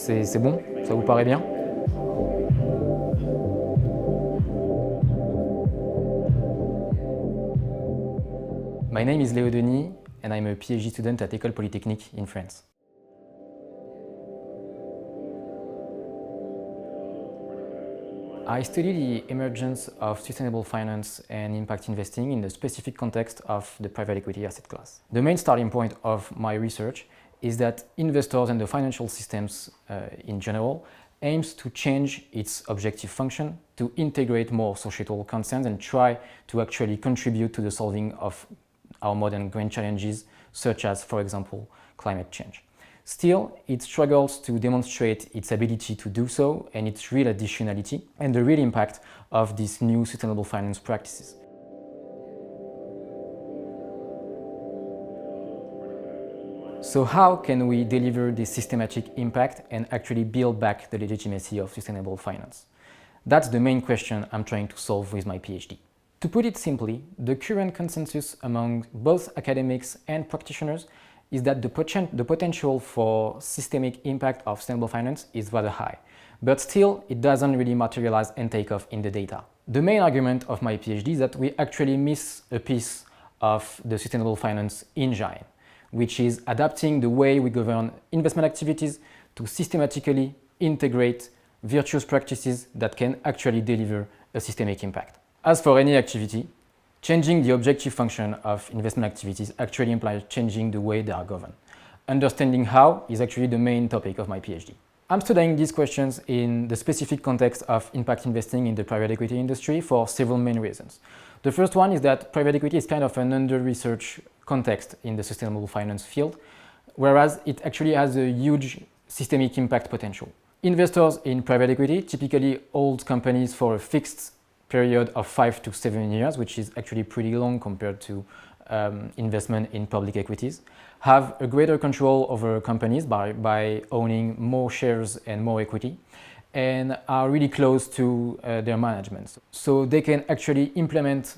C'est bon? Ça vous paraît bien? My name is Léo Denis and I'm a PhD student at École Polytechnique in France. I study the emergence of sustainable finance and impact investing in the specific context of the private equity asset class. The main starting point of my research is that investors and the financial systems in general aims to change its objective function to integrate more societal concerns and try to actually contribute to the solving of our modern grand challenges, such as, for example, climate change. Still, it struggles to demonstrate its ability to do so and its real additionality and the real impact of these new sustainable finance practices. So how can we deliver this systematic impact and actually build back the legitimacy of sustainable finance? That's the main question I'm trying to solve with my PhD. To put it simply, the current consensus among both academics and practitioners is that the potential for systemic impact of sustainable finance is rather high, but still it doesn't really materialize and take off in the data. The main argument of my PhD is that we actually miss a piece of the sustainable finance engine, which is adapting the way we govern investment activities to systematically integrate virtuous practices that can actually deliver a systemic impact. As for any activity, changing the objective function of investment activities actually implies changing the way they are governed. Understanding how is actually the main topic of my PhD. I'm studying these questions in the specific context of impact investing in the private equity industry for several main reasons. The first one is that private equity is kind of an under-researched context in the sustainable finance field, whereas it actually has a huge systemic impact potential. Investors in private equity typically hold companies for a fixed period of 5 to 7 years, which is actually pretty long compared to investment in public equities, have a greater control over companies by owning more shares and more equity, and are really close to their management. So they can actually implement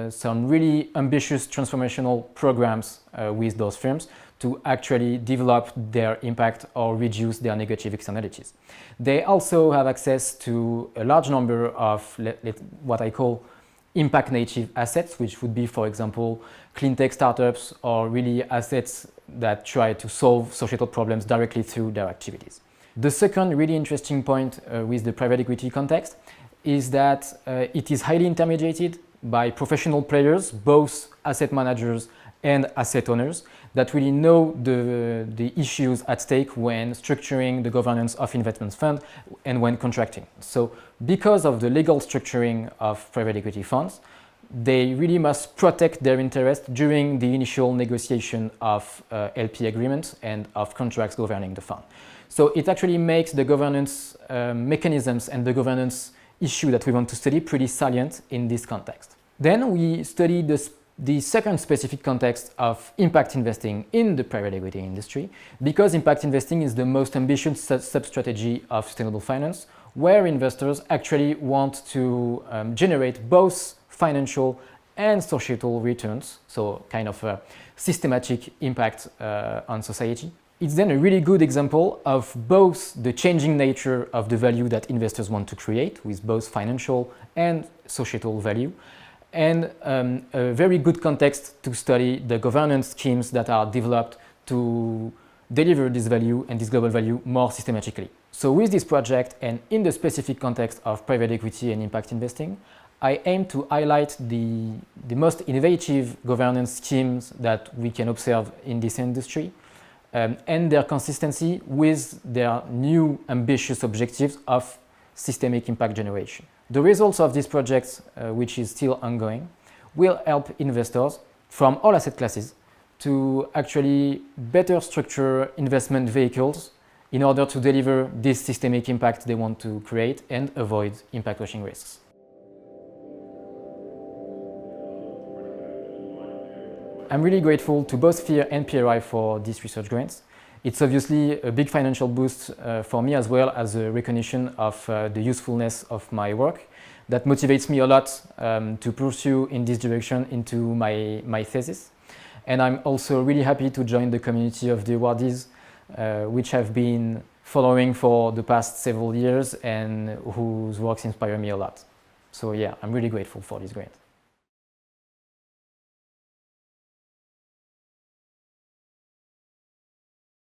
some really ambitious transformational programs with those firms to actually develop their impact or reduce their negative externalities. They also have access to a large number of what I call impact native assets, which would be, for example, clean tech startups or really assets that try to solve societal problems directly through their activities. The second really interesting point with the private equity context is that it is highly intermediated by professional players, both asset managers and asset owners, that really know the issues at stake when structuring the governance of investment funds and when contracting. So because of the legal structuring of private equity funds, they really must protect their interest during the initial negotiation of LP agreements and of contracts governing the fund. So it actually makes the governance mechanisms and the governance issue that we want to study pretty salient in this context. Then we study the second specific context of impact investing in the private equity industry, because impact investing is the most ambitious sub-strategy of sustainable finance, where investors actually want to generate both financial and societal returns, so kind of a systematic impact on society. It's then a really good example of both the changing nature of the value that investors want to create, with both financial and societal value, and a very good context to study the governance schemes that are developed to deliver this value and this global value more systematically. So with this project and in the specific context of private equity and impact investing, I aim to highlight the most innovative governance schemes that we can observe in this industry and their consistency with their new ambitious objectives of systemic impact generation. The results of this project, which is still ongoing, will help investors from all asset classes to actually better structure investment vehicles in order to deliver this systemic impact they want to create and avoid impact washing risks. I'm really grateful to both FIR and PRI for these research grants. It's obviously a big financial boost for me, as well as a recognition of the usefulness of my work that motivates me a lot to pursue in this direction into my thesis. And I'm also really happy to join the community of the awardees, which have been following for the past several years and whose works inspire me a lot. So yeah, I'm really grateful for this grant.